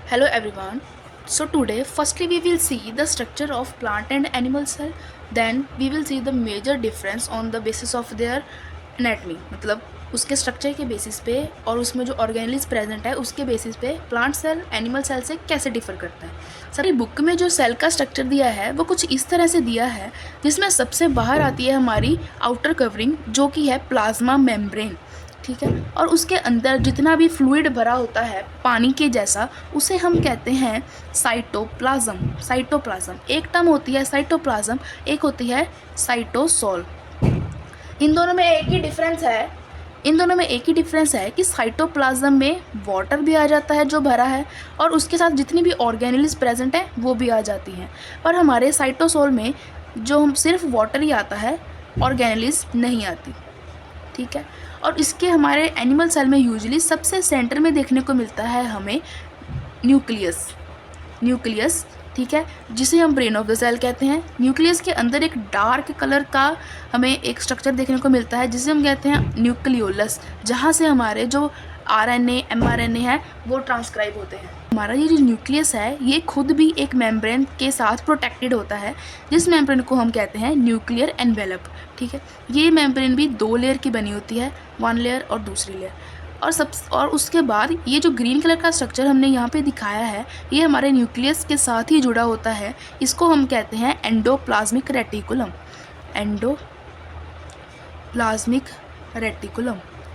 Hello everyone. So today firstly we will see the structure of plant and animal cell, then we will see the major difference on the basis of their anatomy, मतलब उसके structure के basis पे और उसमें जो organelles present है उसके basis पे प्लांट सेल एनिमल सेल से कैसे डिफर करता है। सर बुक में जो सेल का स्ट्रक्चर दिया है वो कुछ इस तरह से दिया है जिसमें सबसे बाहर आती है हमारी आउटर कवरिंग जो कि है प्लाज्मा मेम्ब्रेन, ठीक है। और उसके अंदर जितना भी फ्लूइड भरा होता है पानी के जैसा उसे हम कहते हैं साइटोप्लाज्म। साइटोप्लाज्म एक टर्म होती है साइटोप्लाज्म, एक होती है साइटोसोल। इन दोनों में एक ही डिफरेंस है कि साइटोप्लाज्म में वाटर भी आ जाता है जो भरा है और उसके साथ जितनी भी ऑर्गेनेल्स प्रेजेंट है वो भी आ जाती हैं। पर हमारे साइटोसोल में जो हम सिर्फ वाटर ही आता है, ऑर्गेनेल्स नहीं आती, ठीक है। और इसके हमारे एनिमल सेल में यूजुअली सबसे सेंटर में देखने को मिलता है हमें न्यूक्लियस, ठीक है, जिसे हम ब्रेन ऑफ द सेल कहते हैं। न्यूक्लियस के अंदर एक डार्क कलर का हमें एक स्ट्रक्चर देखने को मिलता है जिसे हम कहते हैं न्यूक्लियोलस, जहाँ से हमारे जो आरएनए एमआरएनए है वो ट्रांसक्राइब होते हैं। हमारा ये जो न्यूक्लियस है ये खुद भी एक मेम्ब्रेन के साथ प्रोटेक्टेड होता है, जिस मेम्ब्रेन को हम कहते हैं न्यूक्लियर एनवेलप, ठीक है। ये मेम्ब्रेन भी 2 लेयर की बनी होती है, 1 लेयर और दूसरी लेयर। और उसके बाद ये जो ग्रीन कलर का स्ट्रक्चर हमने यहाँ पे दिखाया है ये हमारे न्यूक्लियस के साथ ही जुड़ा होता है। इसको हम कहते हैं एंडोप्लाज्मिक रेटिकुलम,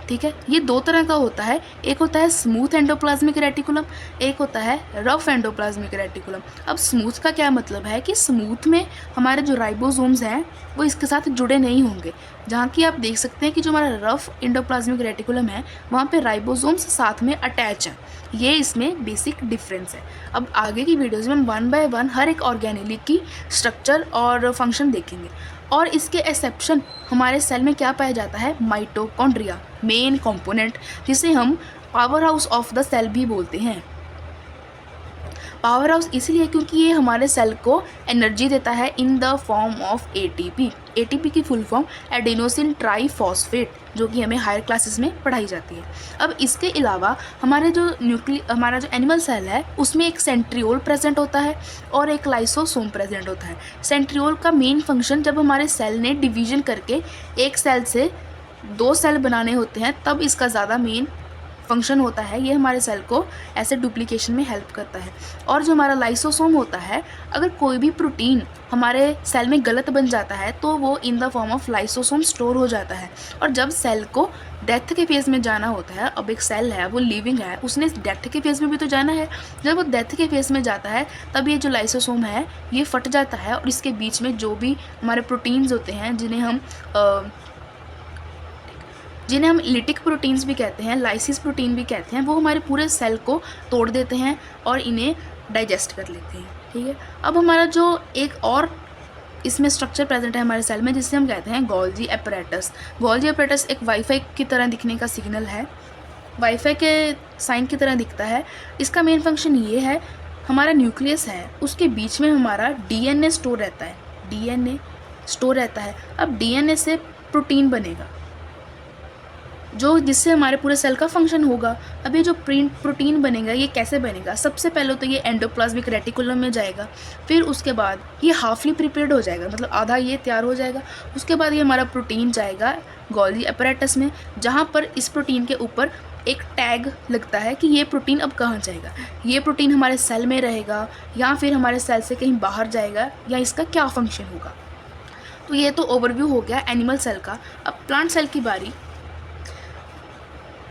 ठीक है। ये 2 तरह का होता है, एक होता है स्मूथ एंडोप्लाज्मिक रेटिकुलम, एक होता है रफ एंडोप्लाज्मिक रेटिकुलम। अब स्मूथ का क्या मतलब है कि स्मूथ में हमारे जो राइबोसोम्स हैं वो इसके साथ जुड़े नहीं होंगे, जहाँ की आप देख सकते हैं कि जो हमारा रफ एंडोप्लाज्मिक रेटिकुलम है वहाँ पे राइबोसोम्स साथ में अटैच हैं। ये इसमें बेसिक डिफरेंस है। अब आगे की वीडियोज़ में हम 1 बाय 1 हर एक ऑर्गेनेल की स्ट्रक्चर और फंक्शन देखेंगे। और इसके एक्सेप्शन हमारे सेल में क्या पाया जाता है, माइटोकॉन्ड्रिया, मेन कंपोनेंट, जिसे हम power house of the cell भी बोलते हैं। पावर हाउस इसलिए क्योंकि ये हमारे सेल को एनर्जी देता है in the form of ATP. ATP की फुल फॉर्म एडेनोसिन ट्राईफॉस्फेट, जो कि हमें हायर क्लासेस में पढ़ाई जाती है। अब इसके अलावा हमारा जो एनिमल सेल है उसमें एक सेंट्रियोल प्रेजेंट होता है और एक लाइसोसोम प्रेजेंट होता है। सेंट्रियोल का मेन फंक्शन जब हमारे सेल ने डिवीजन करके एक सेल से 2 सेल बनाने होते हैं तब इसका ज़्यादा मेन फंक्शन होता है। ये हमारे सेल को ऐसे डुप्लीकेशन में हेल्प करता है। और जो हमारा लाइसोसोम होता है, अगर कोई भी प्रोटीन हमारे सेल में गलत बन जाता है तो वो in the form of lysosome store हो जाता है। और जब सेल को डेथ के फेज़ में जाना होता है, अब एक सेल है वो लिविंग है, उसने डेथ के फेज़ में भी तो जाना है। जब वो डेथ के फेज़ में जाता है तब ये जो लाइसोसोम है ये फट जाता है और इसके बीच में जो भी हमारे प्रोटीन्स होते हैं जिन्हें हम लिटिक प्रोटीन्स भी कहते हैं, लाइसिस प्रोटीन भी कहते हैं, वो हमारे पूरे सेल को तोड़ देते हैं और इन्हें डाइजेस्ट कर लेते हैं, ठीक है। अब हमारा जो एक और इसमें स्ट्रक्चर प्रेजेंट है हमारे सेल में जिसे हम कहते हैं गोल्जी एपरेटस। गोल्जी एपरेटस एक वाईफाई की तरह दिखने का सिग्नल है, वाईफाई के साइन की तरह दिखता है। इसका मेन फंक्शन ये है, हमारा न्यूक्लियस है उसके बीच में हमारा डीएनए स्टोर रहता है। अब डीएनए से प्रोटीन बनेगा जो जिससे हमारे पूरे सेल का फंक्शन होगा। अब ये जो प्रोटीन बनेगा ये कैसे बनेगा, सबसे पहले तो ये एंडोप्लाज्मिक रेटिकुलम में जाएगा, फिर उसके बाद ये हाफली प्रिपेयर्ड हो जाएगा, मतलब आधा ये तैयार हो जाएगा। उसके बाद ये हमारा प्रोटीन जाएगा गोल्जी एपरेटस में, जहाँ पर इस प्रोटीन के ऊपर एक टैग लगता है कि ये प्रोटीन अब कहाँ जाएगा, ये प्रोटीन हमारे सेल में रहेगा या फिर हमारे सेल से कहीं बाहर जाएगा या इसका क्या फंक्शन होगा। तो ये तो ओवरव्यू हो गया एनिमल सेल का। अब प्लांट सेल की बारी,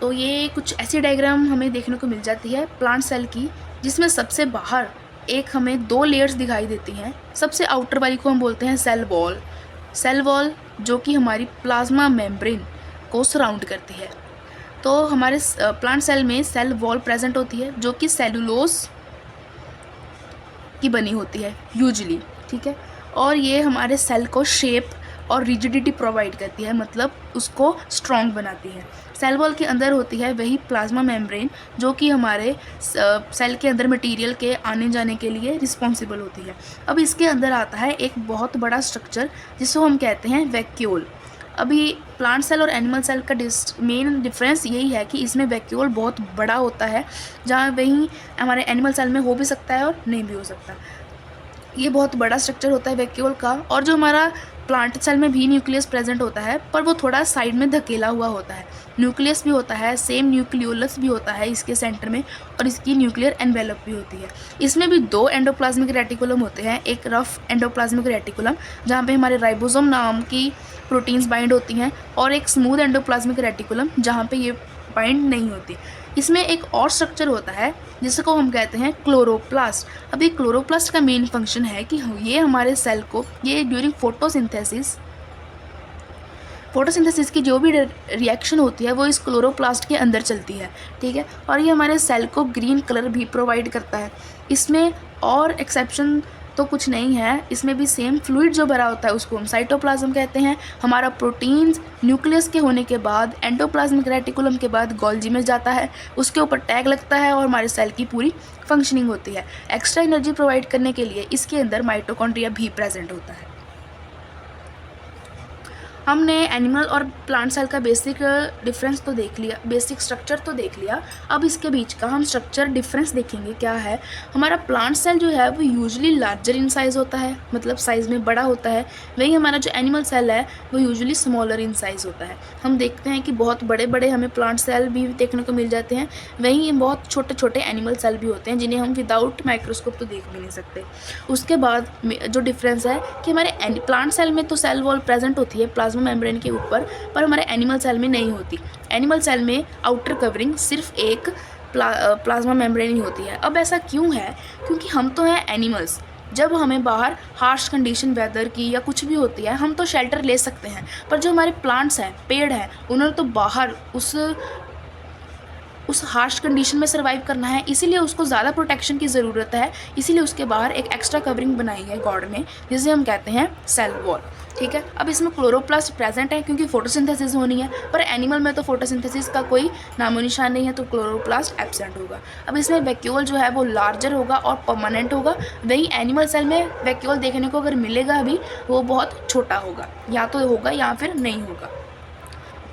तो ये कुछ ऐसी डायग्राम हमें देखने को मिल जाती है प्लांट सेल की, जिसमें सबसे बाहर एक हमें 2 लेयर्स दिखाई देती हैं। सबसे आउटर वाली को हम बोलते हैं सेल वॉल, जो कि हमारी प्लाज्मा मेम्ब्रेन को सराउंड करती है। तो हमारे प्लांट सेल में सेल वॉल प्रेजेंट होती है जो कि सेलुलोज की बनी होती है यूजुअली, ठीक है। और ये हमारे सेल को शेप और रिजिडिटी प्रोवाइड करती है, मतलब उसको स्ट्रॉन्ग बनाती है। सेल वॉल के अंदर होती है वही प्लाज्मा मेम्ब्रेन जो कि हमारे सेल के अंदर मटेरियल के आने जाने के लिए रिस्पॉन्सिबल होती है। अब इसके अंदर आता है एक बहुत बड़ा स्ट्रक्चर जिसको हम कहते हैं वैक्यूल। अभी प्लांट सेल और एनिमल सेल का मेन डिफरेंस यही है कि इसमें वैक्यूल बहुत बड़ा होता है, जहाँ वहीं हमारे एनिमल सेल में हो भी सकता है और नहीं भी हो सकता। ये बहुत बड़ा स्ट्रक्चर होता है वैक्यूल का। और जो हमारा प्लांट सेल में भी न्यूक्लियस प्रेजेंट होता है, पर वो थोड़ा साइड में धकेला हुआ होता है। न्यूक्लियस भी होता है, सेम न्यूक्लियोलस भी होता है इसके सेंटर में, और इसकी न्यूक्लियर एनवेलप भी होती है। इसमें भी दो एंडोप्लाज्मिक रेटिकुलम होते हैं, एक रफ एंडोप्लाज्मिक रेटिकुलम जहाँ पे हमारे राइबोसोम नाम की प्रोटीन्स बाइंड होती हैं, और एक स्मूथ एंडोप्लाज्मिक रेटिकुलम जहाँ पे ये बाइंड नहीं होती। इसमें एक और स्ट्रक्चर होता है जिसको हम कहते हैं क्लोरोप्लास्ट। अब ये क्लोरोप्लास्ट का मेन फंक्शन है कि ये हमारे सेल को, ये ड्यूरिंग फोटोसिंथेसिस की जो भी रिएक्शन होती है वो इस क्लोरोप्लास्ट के अंदर चलती है, ठीक है। और ये हमारे सेल को ग्रीन कलर भी प्रोवाइड करता है। इसमें और एक्सेप्शन तो कुछ नहीं है, इसमें भी सेम फ्लूइड जो भरा होता है उसको हम साइटोप्लाज्म कहते हैं। हमारा प्रोटीन्स न्यूक्लियस के होने के बाद एंडोप्लाज्मिक रेटिकुलम के बाद गोल्जी में जाता है, उसके ऊपर टैग लगता है और हमारे सेल की पूरी फंक्शनिंग होती है। एक्स्ट्रा एनर्जी प्रोवाइड करने के लिए इसके अंदर माइटोकॉन्ड्रिया भी प्रेजेंट होता है। हमने एनिमल और प्लांट सेल का बेसिक डिफरेंस तो देख लिया, बेसिक स्ट्रक्चर तो देख लिया। अब इसके बीच का हम स्ट्रक्चर डिफरेंस देखेंगे क्या है। हमारा प्लांट सेल जो है वो यूजुअली लार्जर इन साइज़ होता है, मतलब साइज़ में बड़ा होता है। वहीं हमारा जो एनिमल सेल है वो यूजुअली स्मॉलर इन साइज़ होता है। हम देखते हैं कि बहुत बड़े बड़े हमें प्लांट सेल भी देखने को मिल जाते हैं, वहीं बहुत छोटे छोटे एनिमल सेल भी होते हैं जिन्हें हम विदाउट माइक्रोस्कोप तो देख भी नहीं सकते। उसके बाद जो डिफरेंस है कि हमारे प्लांट सेल में तो सेल वॉल प्रेजेंट होती है प्लाज्मा मेम्ब्रेन के ऊपर, पर हमारे एनिमल सेल में नहीं होती। एनिमल सेल में आउटर कवरिंग सिर्फ एक प्लाज्मा मेम्ब्रेन ही होती है। अब ऐसा क्यों है? क्योंकि हम तो हैं एनिमल्स, जब हमें बाहर हार्श कंडीशन वेदर की या कुछ भी होती है हम तो शेल्टर ले सकते हैं, पर जो हमारे प्लांट्स हैं, पेड़ हैं, उन्होंने तो बाहर उस हार्श कंडीशन में सर्वाइव करना है, इसीलिए उसको ज़्यादा प्रोटेक्शन की ज़रूरत है। इसीलिए उसके बाहर एक एक्स्ट्रा कवरिंग बनाई है गॉड ने, जिसे हम कहते हैं सेल वॉल, ठीक है। अब इसमें क्लोरोप्लास्ट प्रेजेंट है क्योंकि फोटोसिंथेसिस होनी है, पर एनिमल में तो फोटोसिंथेसिस का कोई नामो निशान नहीं है, तो क्लोरोप्लास्ट एब्सेंट होगा। अब इसमें वैक्यूल जो है वो लार्जर होगा और परमानेंट होगा। वहीं एनिमल सेल में वैक्यूल देखने को अगर मिलेगा भी, वो बहुत छोटा होगा, या तो होगा या फिर नहीं होगा।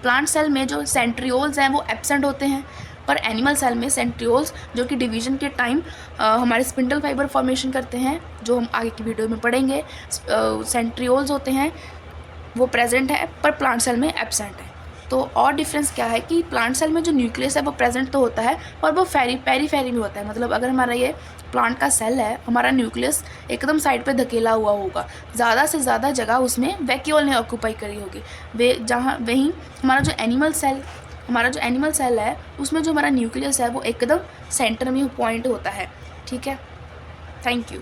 प्लांट सेल में जो सेंट्रियोल्स हैं वो एब्सेंट होते हैं, पर एनिमल सेल में सेंट्रियोल्स जो कि डिवीजन के टाइम हमारे स्पिंडल फाइबर फॉर्मेशन करते हैं, जो हम आगे की वीडियो में पढ़ेंगे, सेंट्रियोल्स होते हैं वो प्रेजेंट है, पर प्लांट सेल में एब्सेंट है। तो और डिफरेंस क्या है कि प्लांट सेल में जो न्यूक्लियस है वो प्रेजेंट तो होता है, पर वो पेरीफेरी में होता है। मतलब अगर हमारा ये प्लांट का सेल है, हमारा न्यूक्लियस एकदम साइड पे धकेला हुआ होगा, ज़्यादा से ज़्यादा जगह उसमें वैक्यूल ने ऑक्यूपाई करी होगी। वहीं हमारा जो एनिमल सेल है उसमें जो हमारा न्यूक्लियस है वो एकदम सेंटर में पॉइंट होता है, ठीक है। Thank you.